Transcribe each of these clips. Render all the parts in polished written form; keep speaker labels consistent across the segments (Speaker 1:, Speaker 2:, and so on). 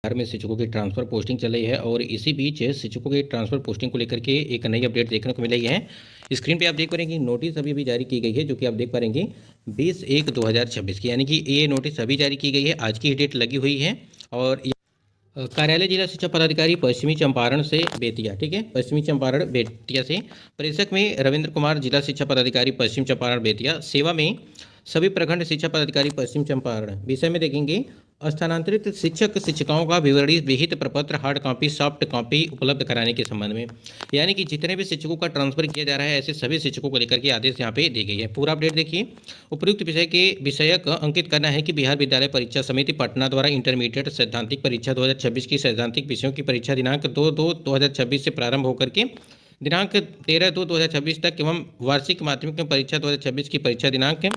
Speaker 1: बिहार में शिक्षकों की ट्रांसफ़र पोस्टिंग चल रही है और इसी बीच शिक्षकों की ट्रांसफ़र पोस्टिंग को लेकर के एक नई अपडेट देखने को मिल रही है। स्क्रीन पे आप देख पा रहे हैं कि नोटिस अभी जारी की गई है, जो कि आप देख पा रहे हैं कि 20/1/2026 की, यानी कि ये नोटिस अभी जारी की गई है। आज की डेट लगी हुई है और कार्यालय जिला शिक्षा पदाधिकारी पश्चिमी चंपारण से बेतिया, ठीक है, पश्चिमी चंपारण बेतिया से प्रेषक में रविंद्र कुमार, जिला शिक्षा पदाधिकारी पश्चिम चंपारण बेतिया। सेवा में सभी प्रखंड शिक्षा पदाधिकारी पश्चिम चंपारण। विषय में देखेंगे स्थानांतरित शिक्षक शिक्षिकाओं का विवरणित विहित प्रपत्र हार्ड कॉपी सॉफ्ट कॉपी उपलब्ध कराने के संबंध में, यानी कि जितने भी शिक्षकों का ट्रांसफर किया जा रहा है ऐसे सभी शिक्षकों को लेकर के आदेश यहाँ पे दी गई है। पूरा अपडेट देखिए। उपयुक्त विषय के विषयक अंकित करना है कि बिहार विद्यालय परीक्षा समिति पटना द्वारा इंटरमीडिएट सैद्धांतिक परीक्षा 2026 की सैद्धांतिक विषयों की परीक्षा दिनांक 2/2/2026 से प्रारंभ होकर के दिनांक 13/2/2026 तक एवं वार्षिक माध्यमिक परीक्षा 2026 की परीक्षा दिनांक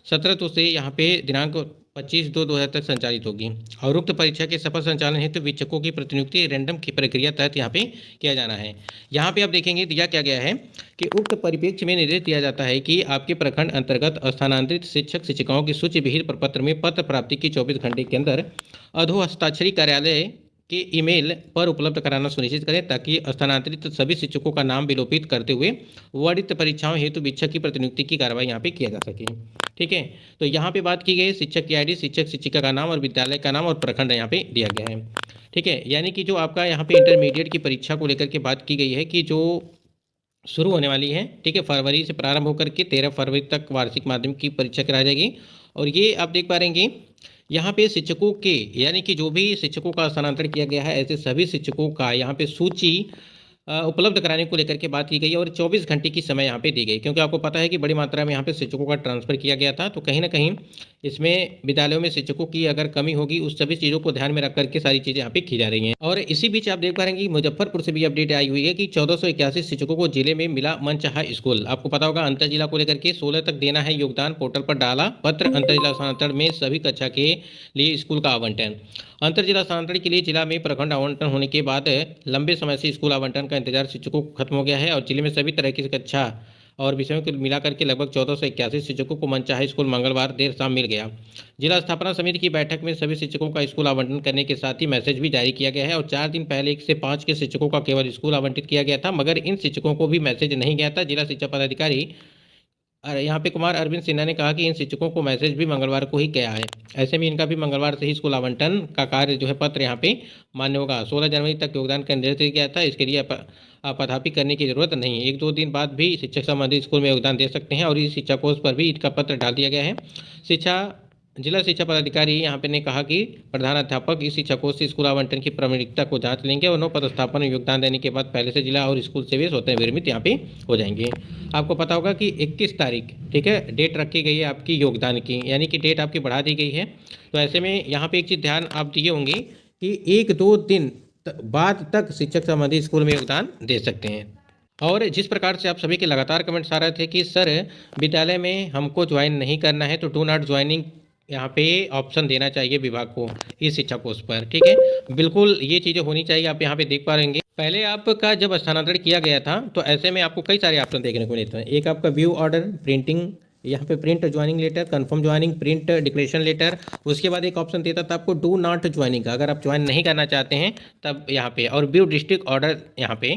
Speaker 1: 17 से यहाँ पे दिनांक 25/2/2000 तक संचालित होगी और उक्त परीक्षा के सफल संचालन हेतु शिक्षकों की प्रतिनियुक्ति रैंडम की प्रक्रिया तहत यहाँ पे किया जाना है। यहाँ पे आप देखेंगे दिया क्या गया है कि उक्त परिप्रेक्ष्य में निर्देश दिया जाता है कि आपके प्रखंड अंतर्गत स्थानांतरित शिक्षक शिक्षिकाओं की सूची विहित प्रपत्र में पत्र प्राप्ति की 24 घंटे के अंदर अधो हस्ताक्षरी कार्यालय के ईमेल पर उपलब्ध कराना सुनिश्चित करें, ताकि स्थानांतरित सभी शिक्षकों का नाम विलोपित करते हुए वर्णित परीक्षाओं हेतु शिक्षक की प्रतिनियुक्ति की कार्रवाई यहाँ पे किया जा सके। ठीक है, तो यहाँ पे बात की गई शिक्षक की आईडी, शिक्षक शिक्षिका का नाम और विद्यालय का नाम और प्रखंड यहाँ पे दिया गया है। ठीक है, यानी कि जो आपका यहाँ पे इंटरमीडिएट की परीक्षा को लेकर के बात की गई है कि जो शुरू होने वाली है, ठीक है, फरवरी से प्रारंभ होकर के 13 फरवरी तक वार्षिक माध्यमिक की परीक्षा कराई जाएगी। और ये आप देख पा रहे हैं यहाँ पे शिक्षकों के, यानी कि जो भी शिक्षकों का स्थानांतरण किया गया है ऐसे सभी शिक्षकों का यहाँ पे सूची उपलब्ध कराने को लेकर के बात की गई और 24 घंटे की समय यहाँ पे दी गई, क्योंकि आपको पता है कि बड़ी मात्रा में यहाँ पे शिक्षकों का ट्रांसफर किया गया था। तो कहीं ना कहीं इसमें विद्यालयों में शिक्षकों की अगर कमी होगी उस सभी चीज़ों को ध्यान में रख करके सारी चीज़ें यहाँ पे की जा रही हैं। और इसी बीच आप देख पा रहे हैं कि मुजफ्फरपुर से भी अपडेट आई हुई है कि 1481 शिक्षकों को जिले में मिला मनचाहा स्कूल। आपको पता होगा अंतर जिला को लेकर के 16 तक देना है योगदान, पोर्टल पर डाला पत्र। अंतर जिला स्थानांतरण में सभी कक्षा के लिए स्कूल का आवंटन। अंतर जिला स्थानांतरण के लिए जिला में प्रखंड आवंटन होने के बाद लंबे समय से स्कूल आवंटन का इंतजार शिक्षकों को खत्म हो गया है और जिले में सभी तरह की कक्षा और विषयों को मिलाकर के लगभग 1481 शिक्षकों को मनचाहा स्कूल मंगलवार देर शाम मिल गया। जिला स्थापना समिति की बैठक में सभी शिक्षकों का स्कूल आवंटन करने के साथ ही मैसेज भी जारी किया गया है और 4 दिन पहले 1 से 5 के शिक्षकों का केवल स्कूल आवंटित किया गया था, मगर इन शिक्षकों को भी मैसेज नहीं गया था। जिला शिक्षा पदाधिकारी यहाँ पे कुमार अरविंद सिन्हा ने कहा कि इन शिक्षकों को मैसेज भी मंगलवार को ही गया है, ऐसे में इनका भी मंगलवार से ही स्कूल आवंटन का कार्य जो है पत्र यहाँ पे मान्य होगा। 16 जनवरी तक योगदान का निर्देश दिया गया था, इसके लिए पथापी करने की जरूरत नहीं है। 1-2 दिन बाद भी शिक्षक संबंधित स्कूल में योगदान दे सकते हैं और इस शिक्षा कोष पर भी इसका पत्र डाल दिया गया है। जिला शिक्षा पदाधिकारी यहाँ पे ने कहा कि प्रधान अध्यापक इस शिक्षा कोष से स्कूल आवंटन की प्रामाणिकता को जांच लेंगे और 9 पदस्थापन में योगदान देने के बाद पहले से जिला और स्कूल से वे स्वतः विरमित यहाँ पे हो जाएंगे। आपको पता होगा कि 21 तारीख, ठीक है, डेट रखी गई है आपकी योगदान की, यानी कि डेट आपकी बढ़ा दी गई है। तो ऐसे में यहाँ पे एक चीज़ ध्यान आप दिए होंगे कि 1-2 दिन बाद तक शिक्षक संबंधी स्कूल में योगदान दे सकते हैं। और जिस प्रकार से आप सभी के लगातार कमेंट्स आ रहे थे कि सर विद्यालय में हमको ज्वाइन नहीं करना है तो डू नॉट ज्वाइनिंग यहाँ पे ऑप्शन देना चाहिए विभाग को इस शिक्षा कोष पर, ठीक है, बिल्कुल ये चीज़ें होनी चाहिए। आप यहाँ पे देख पा रहेंगे पहले आपका जब स्थानांतरण किया गया था तो ऐसे में आपको कई सारे ऑप्शन देखने को मिलते हैं। एक आपका व्यू ऑर्डर, प्रिंटिंग, यहाँ पे print joining letter, confirm joining, print declaration letter. उसके बाद एक ऑप्शन देता था आपको डू नॉट ज्वाइनिंग, अगर आप ज्वाइन नहीं करना चाहते हैं तब यहाँ पे, और व्यू डिस्ट्रिक्ट ऑर्डर यहाँ पे,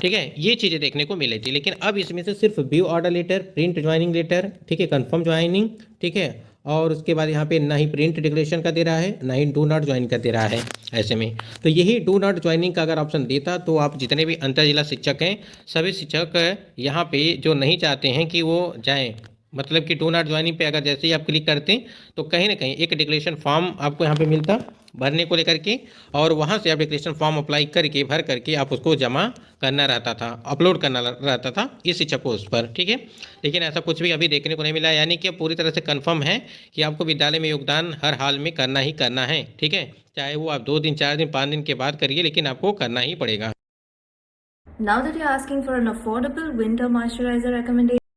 Speaker 1: ठीक है, ये चीज़ें देखने को मिली थी। लेकिन अब इसमें से सिर्फ view order letter, print joining letter, ठीक है, कंफर्म ज्वाइनिंग, ठीक है, और उसके बाद यहाँ पे ना ही प्रिंट डिक्लेरेशन का दे रहा है ना ही डू नॉट ज्वाइन का दे रहा है। ऐसे में तो यही डू नॉट ज्वाइनिंग का अगर ऑप्शन देता तो आप जितने भी अंतर जिला शिक्षक हैं सभी शिक्षक यहाँ पे जो नहीं चाहते हैं कि वो जाएं, मतलब कि डू नॉट ज्वाइनिंग पे अगर जैसे ही आप क्लिक करते हैं तो कहीं ना कहीं एक डिक्लेरेशन फॉर्म आपको यहाँ पे मिलता भरने को लेकर के, और वहाँ से आप डिक्लेरेशन फॉर्म अप्लाई करके भर करके आप उसको जमा करना रहता था, अपलोड करना रहता था इस शिक्षा कोष पर, ठीक है। लेकिन ऐसा कुछ भी अभी देखने को नहीं मिला, यानी कि अब पूरी तरह से कंफर्म है कि आपको विद्यालय में योगदान हर हाल में करना ही करना है, ठीक है, चाहे वो आप 2 दिन 4 दिन 5 दिन के बाद करिए, लेकिन आपको करना ही पड़ेगा।
Speaker 2: Now that you're asking for an affordable winter moisturizer recommendation,